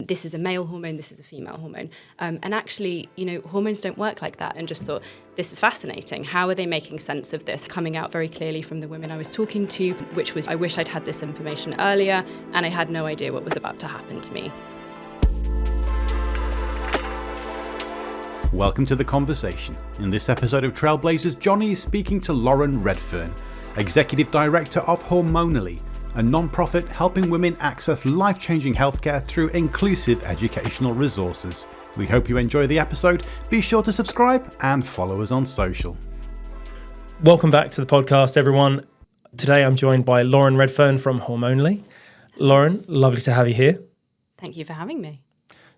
this is a male hormone, this is a female hormone. And actually, hormones don't work like that, and just thought, this is fascinating. How are they making sense of this? Coming out very clearly from the women I was talking to, which was, I wish I'd had this information earlier, and I had no idea what was about to happen to me. Welcome to The Conversation. In this episode of Trailblazers, Johnny is speaking to Lauren Redfern, Executive Director of Hormonally, a non-profit helping women access life-changing healthcare through inclusive educational resources. We hope you enjoy the episode. Be sure to subscribe and follow us on social. Welcome back to the podcast, everyone. Today I'm joined by Lauren Redfern from Hormonally. Lauren, lovely to have you here. Thank you for having me.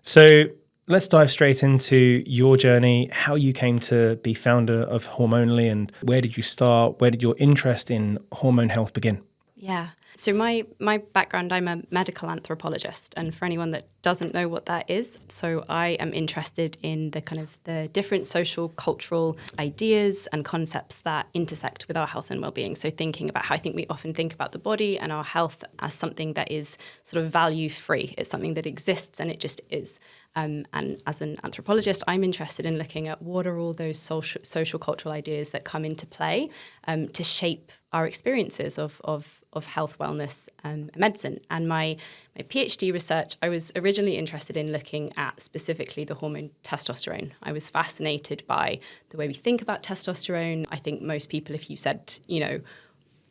So let's dive straight into your journey, how you came to be founder of Hormonally, and where did you start? Where did your interest in hormone health begin? Yeah. So my background, I'm a medical anthropologist, and for anyone that doesn't know what that is, so I am interested in the different social, cultural ideas and concepts that intersect with our health and well-being. So thinking about how I think we often think about the body and our health as something that is sort of value-free. It's something that exists and it just is. And as an anthropologist, I'm interested in looking at what are all those social cultural ideas that come into play to shape our experiences of health, wellness, and medicine. And my PhD research, I was originally interested in looking at specifically the hormone testosterone. I was fascinated by the way we think about testosterone. I think most people, if you said,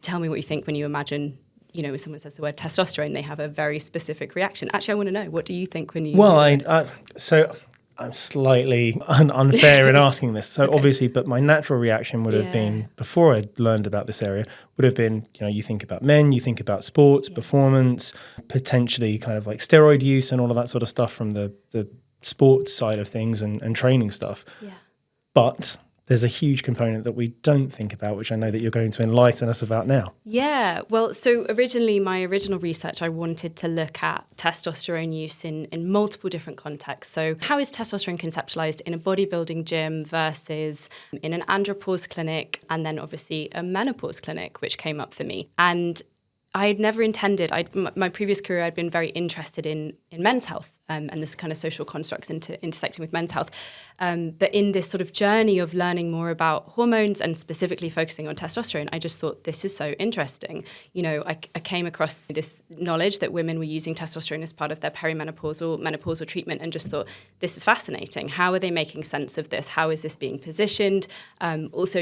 tell me what you think when you imagine, when someone says the word testosterone, they have a very specific reaction. Actually, I want to know, what do you think when you... Well, so I'm slightly unfair in asking this. So okay. Obviously, but my natural reaction would have been, before I learned about this area, would have been, you think about men, you think about sports, performance, potentially kind of like steroid use and all of that sort of stuff from the sports side of things and training stuff. Yeah. But there's a huge component that we don't think about, which I know that you're going to enlighten us about now. Yeah, well, so my original research, I wanted to look at testosterone use in multiple different contexts. So how is testosterone conceptualized in a bodybuilding gym versus in an andropause clinic, and then obviously a menopause clinic, which came up for me. And I had never intended, my previous career, I'd been very interested in men's health and this kind of social constructs intersecting with men's health. But in this sort of journey of learning more about hormones and specifically focusing on testosterone, I just thought, this is so interesting. I came across this knowledge that women were using testosterone as part of their menopausal treatment, and just thought, this is fascinating. How are they making sense of this? How is this being positioned? Also,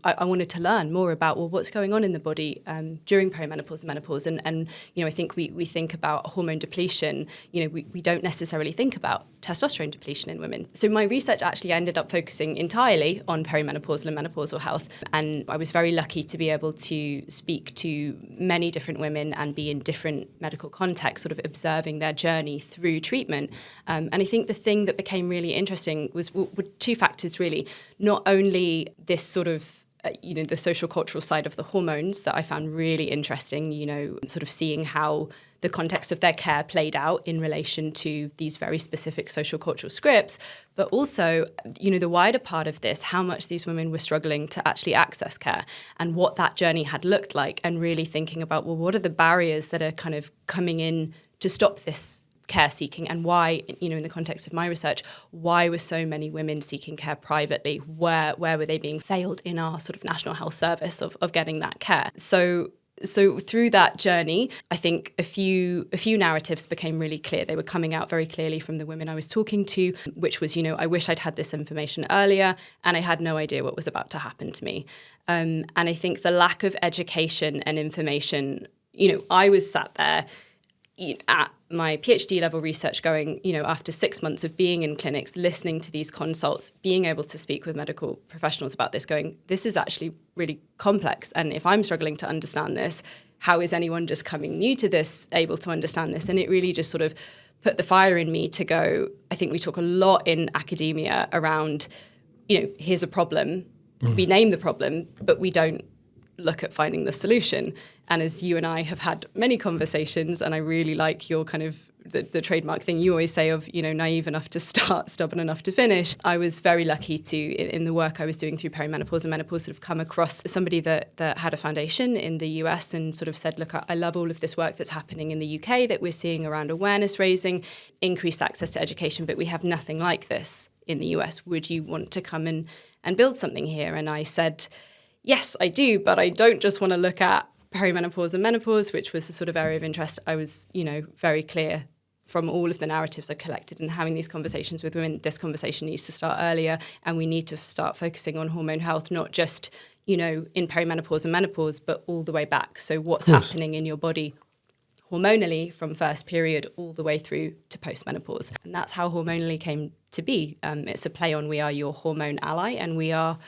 I wanted to learn more about, what's going on in the body during perimenopause and menopause. And I think we think about hormone depletion. We don't necessarily think about testosterone depletion in women. So my research actually ended up focusing entirely on perimenopausal and menopausal health. And I was very lucky to be able to speak to many different women and be in different medical contexts, sort of observing their journey through treatment. And I think the thing that became really interesting were two factors, really. Not only this sort of the social cultural side of the hormones that I found really interesting, sort of seeing how the context of their care played out in relation to these very specific social cultural scripts, but also, the wider part of this, how much these women were struggling to actually access care and what that journey had looked like, and really thinking about, what are the barriers that are kind of coming in to stop this care seeking, and why, in the context of my research, why were so many women seeking care privately? Where were they being failed in our sort of National Health Service of getting that care? So through that journey, I think a few narratives became really clear. They were coming out very clearly from the women I was talking to, which was, I wish I'd had this information earlier, and I had no idea what was about to happen to me. And I think the lack of education and information, I was sat there at my PhD level research going, after 6 months of being in clinics, listening to these consults, being able to speak with medical professionals about this, going, this is actually really complex. And if I'm struggling to understand this, how is anyone just coming new to this able to understand this? And it really just sort of put the fire in me to go, I think we talk a lot in academia around, here's a problem, we name the problem, but we don't look at finding the solution. And as you and I have had many conversations, and I really like your kind of the trademark thing you always say of, naive enough to start, stubborn enough to finish. I was very lucky to, in the work I was doing through perimenopause and menopause, sort of come across somebody that had a foundation in the US and sort of said, look, I love all of this work that's happening in the UK that we're seeing around awareness raising, increased access to education, but we have nothing like this in the US. Would you want to come and build something here? And I said, yes, I do, but I don't just want to look at perimenopause and menopause, which was the sort of area of interest. I was, very clear from all of the narratives I collected and having these conversations with women. This conversation needs to start earlier, and we need to start focusing on hormone health, not just, in perimenopause and menopause, but all the way back. So what's happening in your body hormonally from first period all the way through to postmenopause. And that's how Hormonally came to be. It's a play on we are your hormone ally, and we are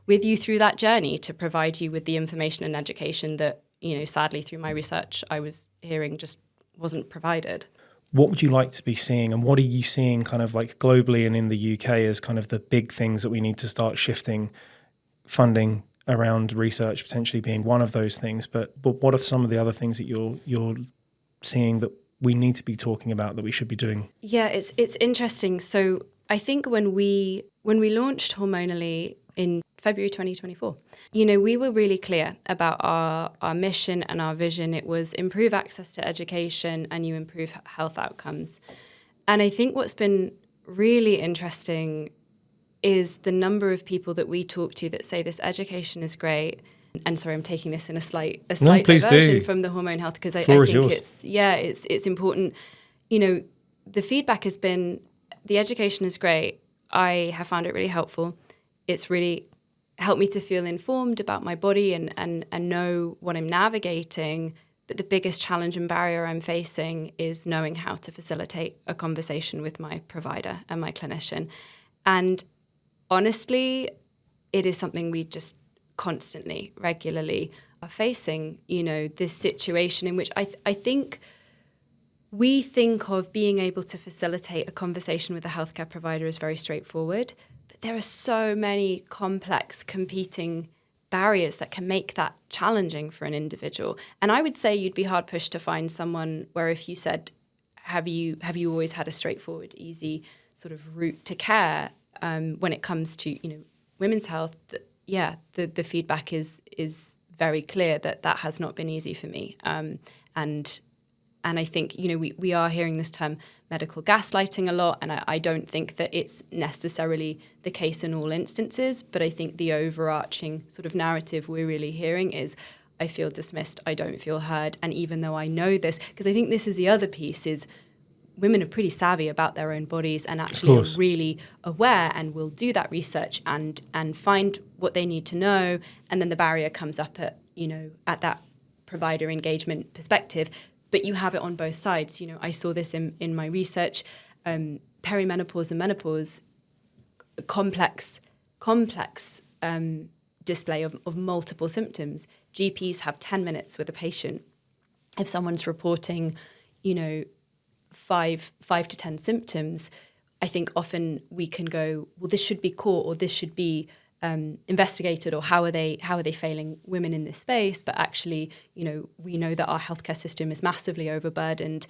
with you through that journey to provide you with the information and education that, sadly through my research I was hearing just wasn't provided. What would you like to be seeing, and what are you seeing kind of like globally and in the UK as kind of the big things that we need to start shifting? Funding around research potentially being one of those things, but what are some of the other things that you're seeing that we need to be talking about, that we should be doing? Yeah, it's interesting. So I think when we launched Hormonally in February 2024, we were really clear about our mission and our vision. It was improve access to education and you improve health outcomes. And I think what's been really interesting is the number of people that we talk to that say this education is great. And sorry, I'm taking this in a slight diversion from the hormone health, because I think it's important. The feedback has been the education is great. I have found it really helpful. It's really helped me to feel informed about my body and know what I'm navigating. But the biggest challenge and barrier I'm facing is knowing how to facilitate a conversation with my provider and my clinician. And honestly, it is something we just constantly, regularly are facing, this situation in which I think we think of being able to facilitate a conversation with a healthcare provider as very straightforward, but there are so many complex competing barriers that can make that challenging for an individual. And I would say you'd be hard pushed to find someone where if you said, have you always had a straightforward, easy sort of route to care when it comes to, women's health? The feedback is very clear that has not been easy for me. And I think, we are hearing this term medical gaslighting a lot, and I don't think that it's necessarily the case in all instances, but I think the overarching sort of narrative we're really hearing is, I feel dismissed, I don't feel heard, and even though I know this, because I think this is the other piece, is women are pretty savvy about their own bodies and actually are really aware and will do that research and find what they need to know. And then the barrier comes up at that provider engagement perspective. But you have it on both sides. I saw this in my research, perimenopause and menopause, complex display of multiple symptoms. GPs have 10 minutes with a patient. If someone's reporting, 5 to 10 symptoms, I think often we can go, well, this should be caught or this should be investigated, or how are they failing women in this space? But actually, we know that our healthcare system is massively overburdened.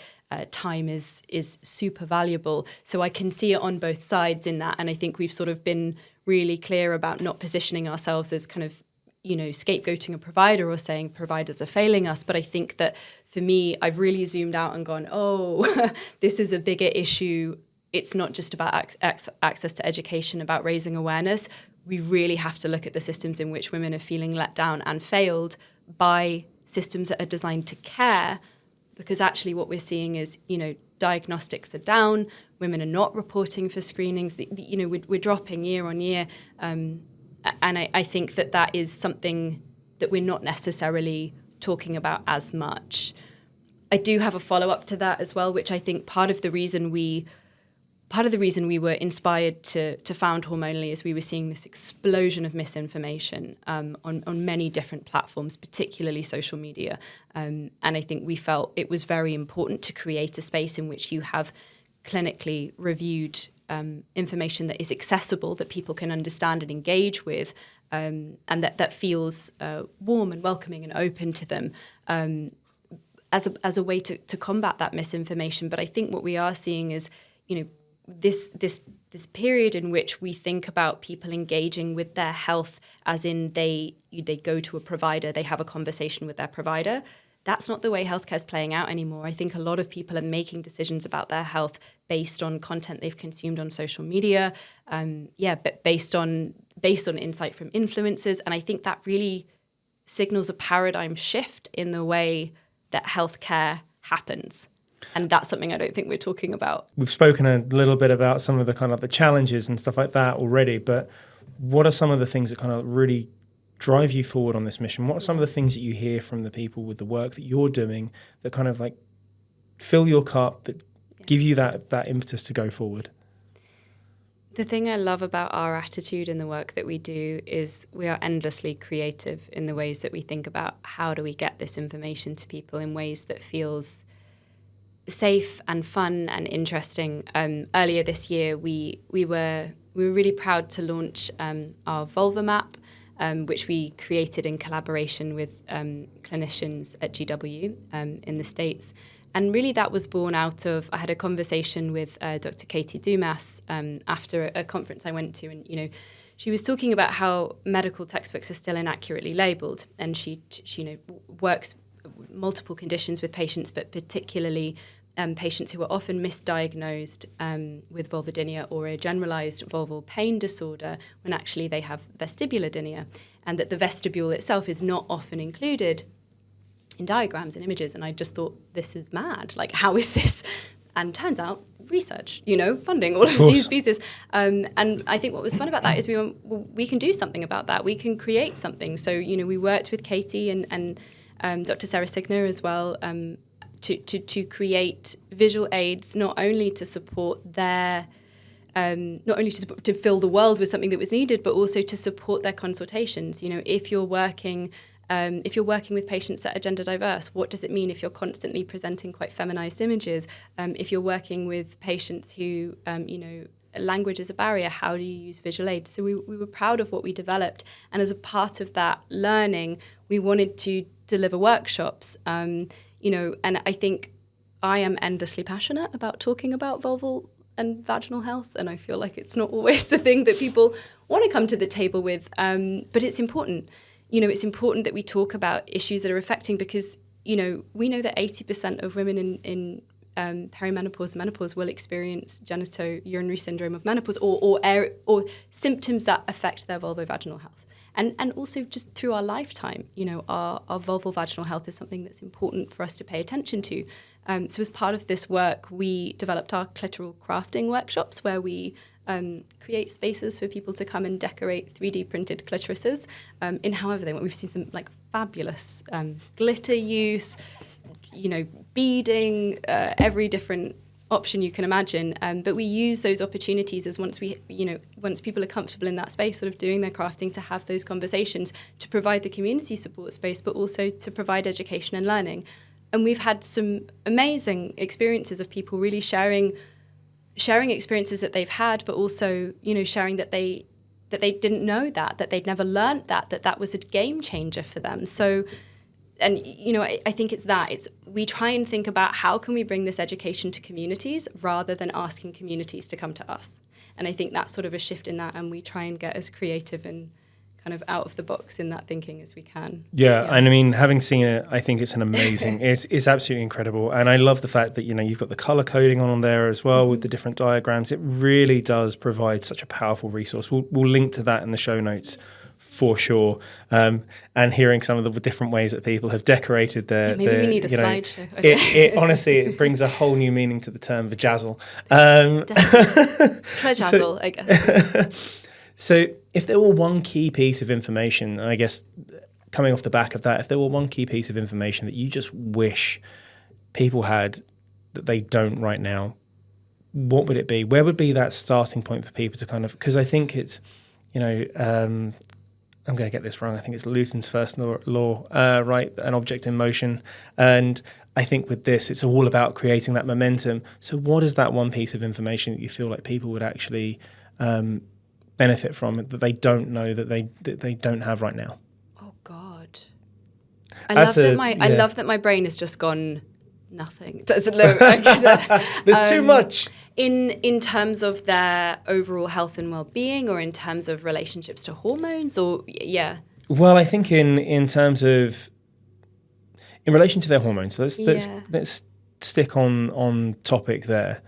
Time is super valuable. So I can see it on both sides in that. And I think we've sort of been really clear about not positioning ourselves as kind of, scapegoating a provider or saying providers are failing us. But I think that for me, I've really zoomed out and gone, this is a bigger issue. It's not just about access to education, about raising awareness. We really have to look at the systems in which women are feeling let down and failed by systems that are designed to care, because actually what we're seeing is, diagnostics are down, women are not reporting for screenings, we're dropping year on year. And I think that is something that we're not necessarily talking about as much. I do have a follow-up to that as well, which I think part of the reason we were inspired to found Hormonally is we were seeing this explosion of misinformation on many different platforms, particularly social media. And I think we felt it was very important to create a space in which you have clinically reviewed information that is accessible, that people can understand and engage with, and that feels warm and welcoming and open to them. as a way to combat that misinformation. But I think what we are seeing is, this period in which we think about people engaging with their health as in they go to a provider, they have a conversation with their provider. That's not the way healthcare is playing out anymore. I think a lot of people are making decisions about their health based on content they've consumed on social media, but based on insight from influencers. And I think that really signals a paradigm shift in the way that healthcare happens. And that's something I don't think we're talking about. We've spoken a little bit about some of the kind of the challenges and stuff like that already, but what are some of the things that kind of really drive you forward on this mission? What are some of the things that you hear from the people with the work that you're doing that kind of like fill your cup, that give you that impetus to go forward? The thing I love about our attitude in the work that we do is we are endlessly creative in the ways that we think about how do we get this information to people in ways that feels safe and fun and interesting. Earlier this year, we were really proud to launch our vulva map, which we created in collaboration with clinicians at GW in the States. And really that was born out of, I had a conversation with Dr. Katie Dumas after a conference I went to, and she was talking about how medical textbooks are still inaccurately labelled, and she works multiple conditions with patients, but particularly patients who are often misdiagnosed with vulvodynia or a generalized vulval pain disorder when actually they have vestibulodynia, and that the vestibule itself is not often included in diagrams and images. And I just thought, this is mad. Like, how is this? And turns out research, funding, all of these pieces. And I think what was fun about that is we can do something about that. We can create something. So, we worked with Katie and Dr. Sarah Signer as well, to create visual aids, not only to support their, to fill the world with something that was needed, but also to support their consultations. If you're working with patients that are gender diverse, what does it mean if you're constantly presenting quite feminized images? If you're working with patients who, language is a barrier, how do you use visual aids? So we were proud of what we developed. And as a part of that learning, we wanted to deliver workshops. And I think I am endlessly passionate about talking about vulval and vaginal health, and I feel like it's not always the thing that people want to come to the table with, but it's important. It's important that we talk about issues that are affecting, because, we know that 80% of women in perimenopause and menopause will experience genitourinary syndrome of menopause or symptoms that affect their vulvovaginal health. And also just through our lifetime, our vulval vaginal health is something that's important for us to pay attention to. So as part of this work, we developed our clitoral crafting workshops, where we create spaces for people to come and decorate 3D printed clitorises in however they want. We've seen some fabulous glitter use, beading, every different option you can imagine. But we use those opportunities as once people are comfortable in that space, sort of doing their crafting, to have those conversations, to provide the community support space, but also to provide education and learning. And we've had some amazing experiences of people really sharing experiences that they've had, but also, sharing that they didn't know that they'd never learned that was a game changer for them. So, and, I think we try and think about how can we bring this education to communities rather than asking communities to come to us. And I think that's sort of a shift in that, and we try and get as creative and kind of out of the box in that thinking as we can. Yeah. And I mean, having seen it, I think it's an amazing, it's absolutely incredible. And I love the fact that, you've got the color coding on there as well with the different diagrams. It really does provide such a powerful resource. We'll link to that in the show notes for sure. And hearing some of the different ways that people have decorated their... Maybe we need a slideshow. Okay. It honestly, it brings a whole new meaning to the term vajazzle. Vajazzle, I guess. So if there were one key piece of information, I guess coming off the back of that, if there were one key piece of information that you just wish people had that they don't right now, what would it be? Where would be that starting point for people to kind of, because I think it's, I'm going to get this wrong. I think it's Newton's first law, right? An object in motion. And I think with this, it's all about creating that momentum. So what is that one piece of information that you feel like people would actually benefit from, that they don't know, that they don't have right now? Oh God. I love that my brain has just gone nothing. There's too much. In terms of their overall health and well-being, or in terms of relationships to hormones, or yeah. Well, I think in terms of in relation to their hormones, let's stick on topic there.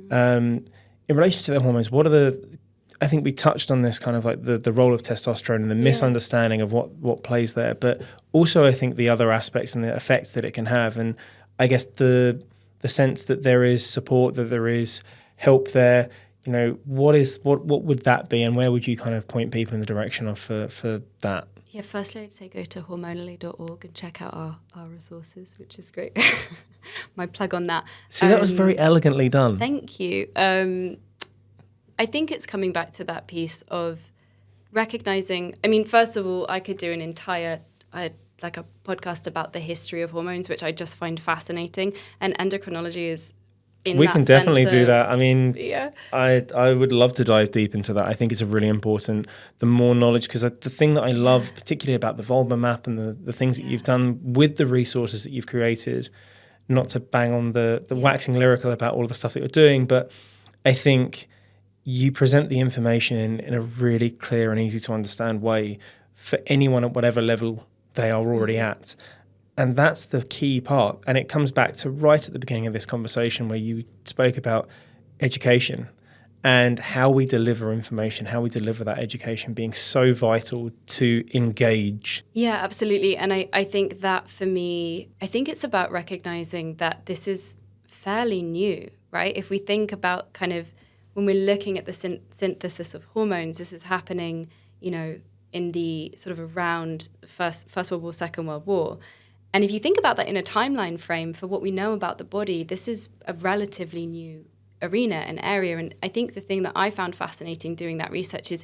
In relation to their hormones, I think we touched on this kind of like the role of testosterone and the misunderstanding of what plays there, but also I think the other aspects and the effects that it can have, and I guess the sense that there is support, that there is help there. You know, what would that be, and where would you kind of point people in the direction of for that? Yeah, firstly, I'd say go to hormonally.org and check out our resources, which is great. My plug on that. See, that was very elegantly done. Thank you. I think it's coming back to that piece of recognizing, I mean, first of all, I could do an entire, like a podcast about the history of hormones, which I just find fascinating. And endocrinology is we can definitely do that. I mean, I would love to dive deep into that. I think it's a really important, the more knowledge, because the thing that I love particularly about the vulva map and the things that you've done with the resources that you've created, not to bang on the waxing lyrical about all of the stuff that you're doing, but I think you present the information in a really clear and easy to understand way for anyone at whatever level they are already at. And that's the key part. And it comes back to right at the beginning of this conversation where you spoke about education and how we deliver information, how we deliver that education being so vital to engage. Yeah, absolutely. And I think that for me, I think it's about recognizing that this is fairly new, right? If we think about kind of when we're looking at the synthesis of hormones, this is happening, you know, in the sort of around First World War, Second World War. And if you think about that in a timeline frame for what we know about the body, this is a relatively new arena and area. And I think the thing that I found fascinating doing that research is,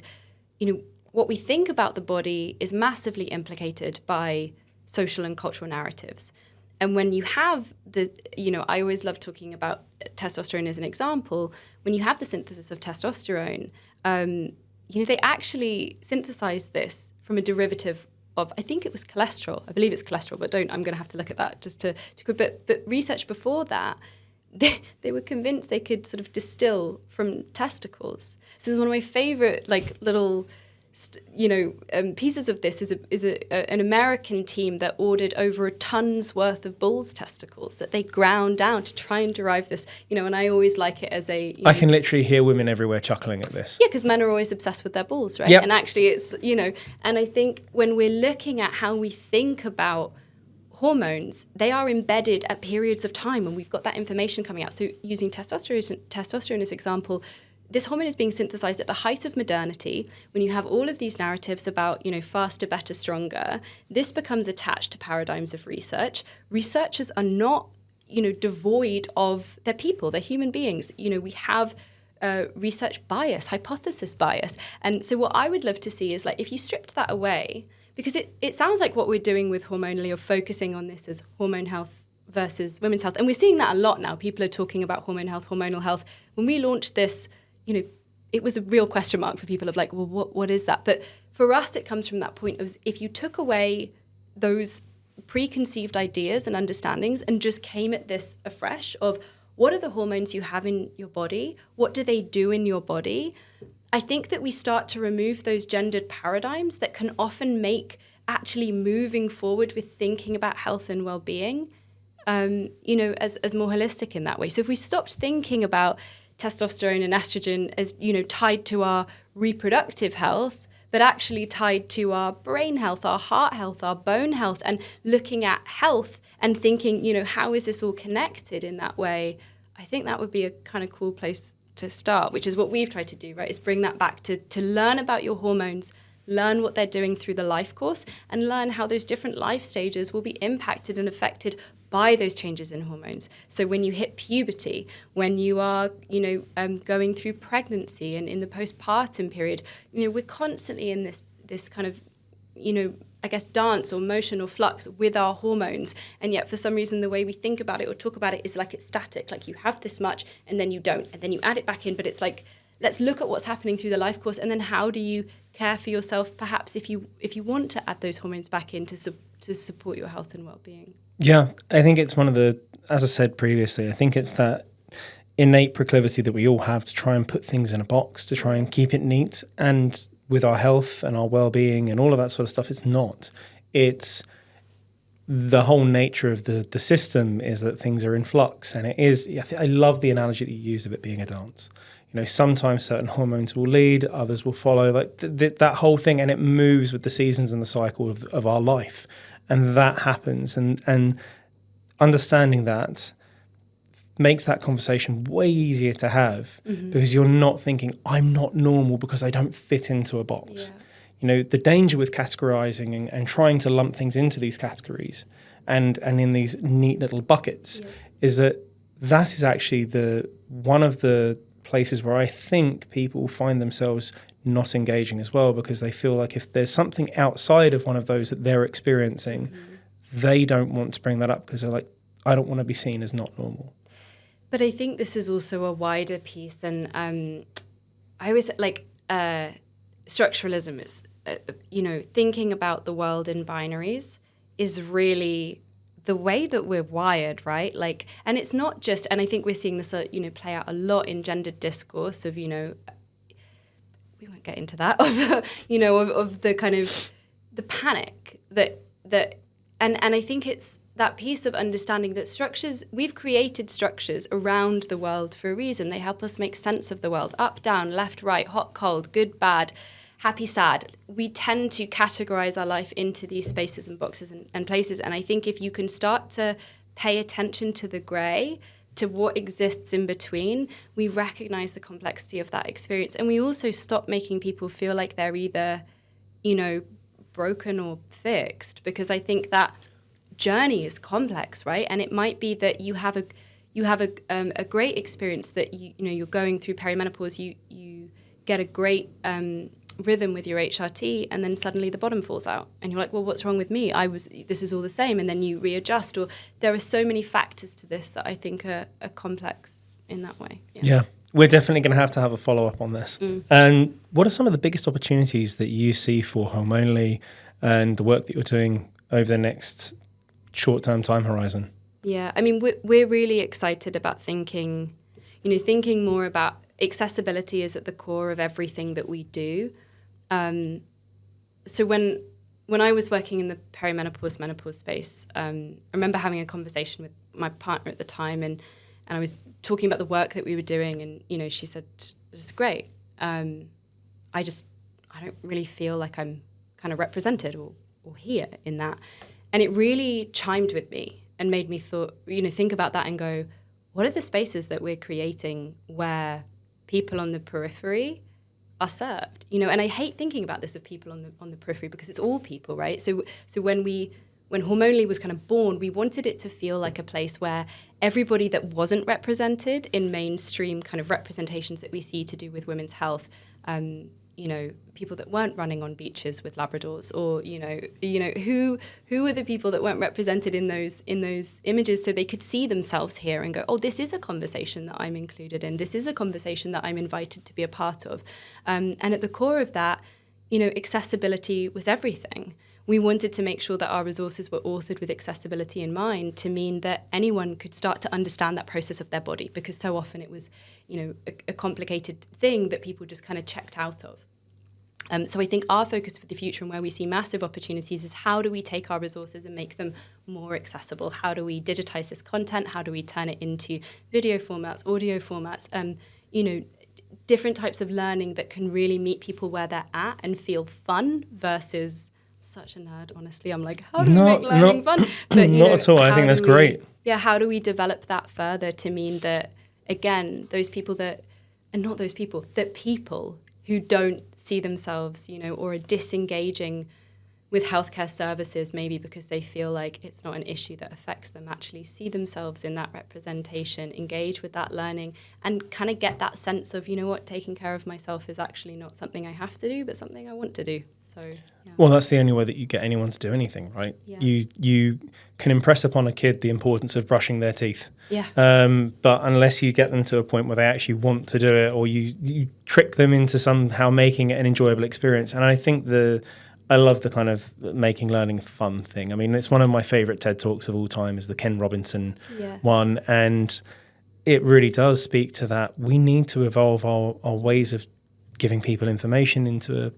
you know, what we think about the body is massively implicated by social and cultural narratives. And when you have I always love talking about testosterone as an example. When you have the synthesis of testosterone, they actually synthesize this from a derivative of, I think it was cholesterol. I believe it's cholesterol, but I'm going to have to look at that just to but research before that, they were convinced they could sort of distill from testicles. So this is one of my favorite little pieces of this is an American team that ordered over a ton's worth of bull's testicles that they ground down to try and derive this, and I always like it as I can literally hear women everywhere chuckling at this. Yeah, because men are always obsessed with their balls, right? Yep. And actually it's, and I think when we're looking at how we think about hormones, they are embedded at periods of time when we've got that information coming out. So using testosterone as example, this hormone is being synthesized at the height of modernity, when you have all of these narratives about, faster, better, stronger. This becomes attached to paradigms of research. Researchers are not, devoid of their people, they're human beings. We have research bias, hypothesis bias. And so what I would love to see is if you stripped that away, because it sounds like what we're doing with Hormonally, or focusing on this as hormone health versus women's health. And we're seeing that a lot now. People are talking about hormone health, hormonal health. When we launched this, it was a real question mark for people of well, what is that? But for us, it comes from that point of, if you took away those preconceived ideas and understandings and just came at this afresh of what are the hormones you have in your body? What do they do in your body? I think that we start to remove those gendered paradigms that can often make actually moving forward with thinking about health and well-being, as more holistic in that way. So if we stopped thinking about testosterone and estrogen as, tied to our reproductive health, but actually tied to our brain health, our heart health, our bone health, and looking at health and thinking, how is this all connected in that way? I think that would be a kind of cool place to start, which is what we've tried to do, right? Is bring that back to learn about your hormones, learn what they're doing through the life course, and learn how those different life stages will be impacted and affected by those changes in hormones. So when you hit puberty, when you are, going through pregnancy and in the postpartum period, we're constantly in this kind of, dance or motion or flux with our hormones. And yet for some reason, the way we think about it or talk about it is it's static. You have this much and then you don't, and then you add it back in. But it's let's look at what's happening through the life course, and then how do you care for yourself, perhaps if you want to add those hormones back in to to support your health and well-being? Yeah, I think it's one of the, as I said previously, I think it's that innate proclivity that we all have to try and put things in a box, to try and keep it neat. And with our health and our well-being and all of that sort of stuff, it's not. It's the whole nature of the system is that things are in flux. And it is, I love the analogy that you use of it being a dance. You know, sometimes certain hormones will lead, others will follow, like that whole thing, and it moves with the seasons and the cycle of our life. And that happens. And understanding that makes that conversation way easier to have, because you're not thinking, I'm not normal because I don't fit into a box. Yeah. You know, the danger with categorizing and trying to lump things into these categories and in these neat little buckets is that is actually one of the places where I think people find themselves not engaging as well, because they feel like if there's something outside of one of those that they're experiencing, they don't want to bring that up because they're like, I don't want to be seen as not normal. But I think this is also a wider piece, and I always structuralism is, thinking about the world in binaries is really the way that we're wired, right? Like, and it's not just, and I think we're seeing this, play out a lot in gendered discourse of, we won't get into that, of the kind of the panic that, and I think it's that piece of understanding that structures, we've created structures around the world for a reason. They help us make sense of the world, up, down, left, right, hot, cold, good, bad, happy, sad. We tend to categorize our life into these spaces and boxes and places. And I think if you can start to pay attention to the gray, to what exists in between, we recognize the complexity of that experience. And we also stop making people feel like they're either, broken or fixed, because I think that journey is complex, right? And it might be that you have a great experience that you're going through perimenopause, you get a great rhythm with your HRT, and then suddenly the bottom falls out, and you're like, well, what's wrong with me? This is all the same, and then you readjust. Or there are so many factors to this that I think are complex in that way. Yeah. We're definitely going to have a follow-up on this. And what are some of the biggest opportunities that you see for Hormonally and the work that you're doing over the next short-term time horizon? Yeah, I mean, we're really excited about thinking more about accessibility is at the core of everything that we do. So when I was working in the menopause space, I remember having a conversation with my partner at the time, and I was talking about the work that we were doing, and she said, "This is great. I don't really feel like I'm kind of represented or here in that." And it really chimed with me and made me think about that and go, what are the spaces that we're creating where people on the periphery are served? And I hate thinking about this of people on the periphery, because it's all people, right? So when Hormonally was kind of born, we wanted it to feel like a place where everybody that wasn't represented in mainstream kind of representations that we see to do with women's health, people that weren't running on beaches with Labradors, or who were the people that weren't represented in those images, so they could see themselves here and go, oh, this is a conversation that I'm included in. This is a conversation that I'm invited to be a part of. And at the core of that, accessibility was everything. We wanted to make sure that our resources were authored with accessibility in mind, to mean that anyone could start to understand that process of their body, because so often it was, a complicated thing that people just kind of checked out of. So I think our focus for the future, and where we see massive opportunities, is how do we take our resources and make them more accessible? How do we digitize this content? How do we turn it into video formats, audio formats, different types of learning that can really meet people where they're at and feel fun versus... Such a nerd, honestly. I'm like, how do we make learning fun? But, not at all. I think that's great. Yeah, how do we develop that further to mean that, again, those people that, and not those people, that people who don't see themselves, or are disengaging with healthcare services, maybe because they feel like it's not an issue that affects them, actually see themselves in that representation, engage with that learning, and kind of get that sense of, taking care of myself is actually not something I have to do, but something I want to do. So, yeah. Well, that's the only way that you get anyone to do anything, right? Yeah. You can impress upon a kid the importance of brushing their teeth. Yeah. But unless you get them to a point where they actually want to do it, or you trick them into somehow making it an enjoyable experience. And I think I love the kind of making learning fun thing. I mean, it's one of my favorite TED Talks of all time is the Ken Robinson one. And it really does speak to that. We need to evolve our ways of giving people information into a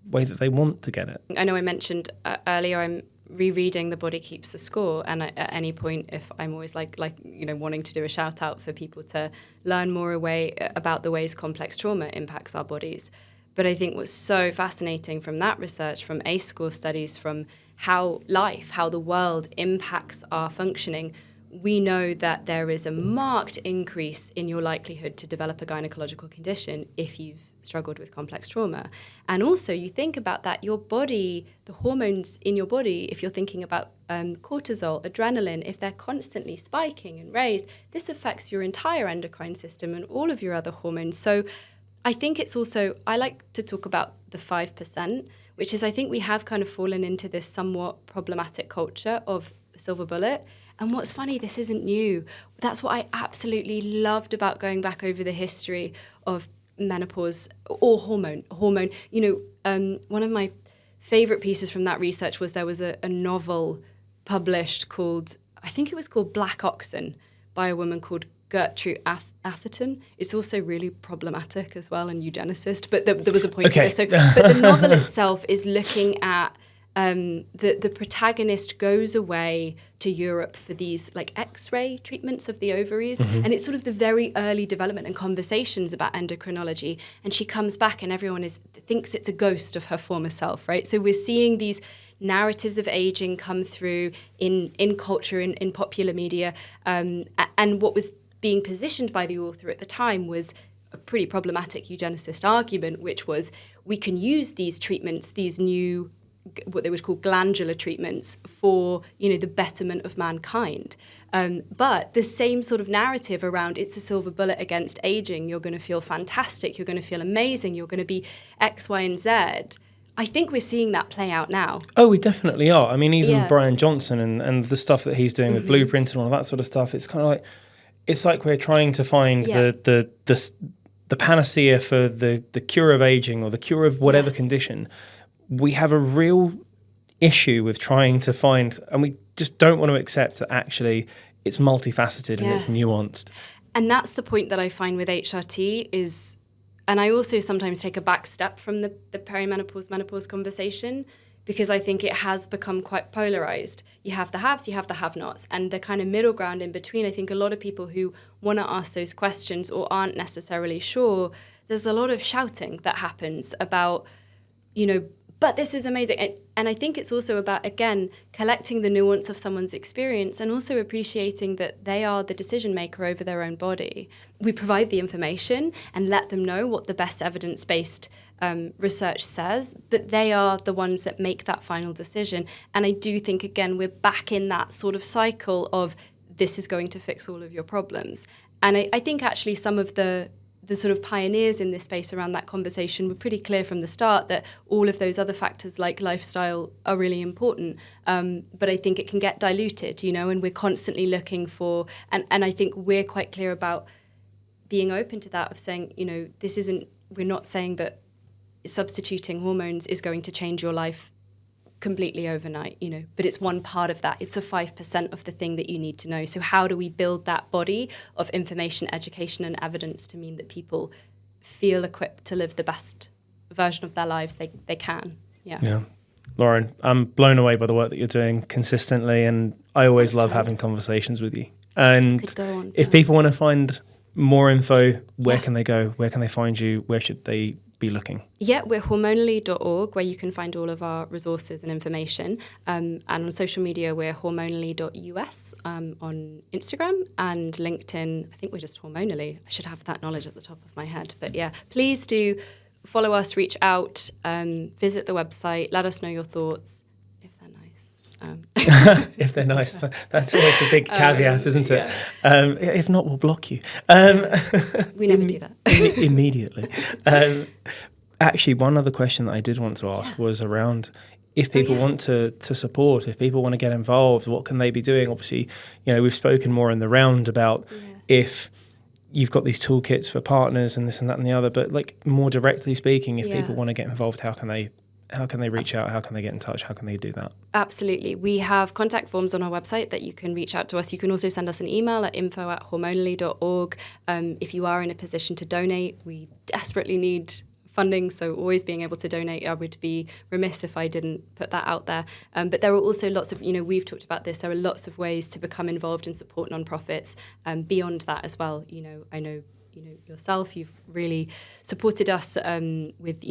way that they want to get it. I know I mentioned earlier I'm rereading The Body Keeps the Score, and at any point, if I'm always like wanting to do a shout out for people to learn more about the ways complex trauma impacts our bodies. But I think what's so fascinating from that research, from ACE score studies, from how the world impacts our functioning, we know that there is a marked increase in your likelihood to develop a gynecological condition if you've struggled with complex trauma. And also you think about that, your body, the hormones in your body, if you're thinking about cortisol, adrenaline, if they're constantly spiking and raised, this affects your entire endocrine system and all of your other hormones. So I think it's also, I like to talk about the 5%, which is I think we have kind of fallen into this somewhat problematic culture of silver bullet. And what's funny, this isn't new. That's what I absolutely loved about going back over the history of menopause or hormone. One of my favorite pieces from that research was there was a novel published called, I think it was called Black Oxen, by a woman called Gertrude Atherton. It's also really problematic as well and eugenicist, but there was a point to this. So, but the novel itself is looking at the protagonist goes away to Europe for these like X-ray treatments of the ovaries, and it's sort of the very early development and conversations about endocrinology. And she comes back, and everyone thinks it's a ghost of her former self, right? So we're seeing these narratives of aging come through in culture, in popular media, and what was being positioned by the author at the time was a pretty problematic eugenicist argument, which was we can use these treatments, these new, what they would call glandular treatments, for the betterment of mankind. But the same sort of narrative around it's a silver bullet against aging, you're going to feel fantastic, you're going to feel amazing, you're going to be X, Y, and Z. I think we're seeing that play out now. Oh, we definitely are. I mean, even Brian Johnson and the stuff that he's doing with Blueprint and all that sort of stuff, it's kind of like, it's like we're trying to find the panacea for the cure of aging or the cure of whatever condition. We have a real issue with trying to find, and we just don't want to accept that actually it's multifaceted and it's nuanced. And that's the point that I find with HRT is, and I also sometimes take a back step from the perimenopause, menopause conversation, because I think it has become quite polarized. You have the haves, you have the have-nots, and the kind of middle ground in between. I think a lot of people who want to ask those questions or aren't necessarily sure, there's a lot of shouting that happens about, but this is amazing. And I think it's also about, again, collecting the nuance of someone's experience and also appreciating that they are the decision maker over their own body. We provide the information and let them know what the best evidence-based research says, but they are the ones that make that final decision. And I do think, again, we're back in that sort of cycle of this is going to fix all of your problems. And I think actually some of the sort of pioneers in this space around that conversation were pretty clear from the start that all of those other factors like lifestyle are really important. But I think it can get diluted, and we're constantly looking for, and I think we're quite clear about being open to that, of saying, we're not saying that substituting hormones is going to change your life completely overnight, but it's one part of that. It's a 5% of the thing that you need to know. So how do we build that body of information, education, and evidence to mean that people feel equipped to live the best version of their lives they can? Yeah. Lauren, I'm blown away by the work that you're doing consistently, and I always love having conversations with you. And if people want to find more info, where can they go? Where can they find you? Where should they be looking? We're hormonally.org, where you can find all of our resources and information. And on social media, we're hormonally.us on Instagram and LinkedIn. I think we're just Hormonally. I should have that knowledge at the top of my head. But please do follow us, reach out, visit the website, let us know your thoughts, if they're nice. If they're nice. That's always the big caveat, isn't it? If not, we'll block you. We never do that. Immediately. Actually, one other question that I did want to ask was around if people want to support, if people want to get involved, what can they be doing? Obviously, we've spoken more in the round about if you've got these toolkits for partners and this and that and the other, but like more directly speaking, if people want to get involved, how can they how can they reach out? How can they get in touch? How can they do that? Absolutely. We have contact forms on our website that you can reach out to us. You can also send us an email at info@hormonally.org. If you are in a position to donate, we desperately need funding, so always being able to donate. I would be remiss if I didn't put that out there. But there are also lots of, we've talked about this, there are lots of ways to become involved and support nonprofits beyond that as well. I know yourself, you've really supported us with,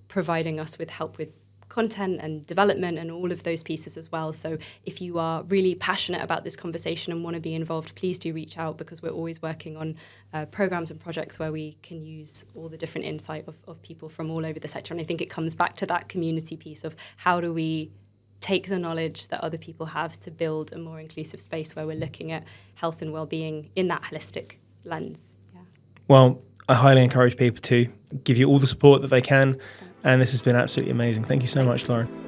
providing us with help with content and development and all of those pieces as well. So if you are really passionate about this conversation and want to be involved, please do reach out, because we're always working on programs and projects where we can use all the different insight of people from all over the sector. And I think it comes back to that community piece of how do we take the knowledge that other people have to build a more inclusive space where we're looking at health and well-being in that holistic lens. Yeah. Well, I highly encourage people to give you all the support that they can. And this has been absolutely amazing. Thank you so much, Lauren.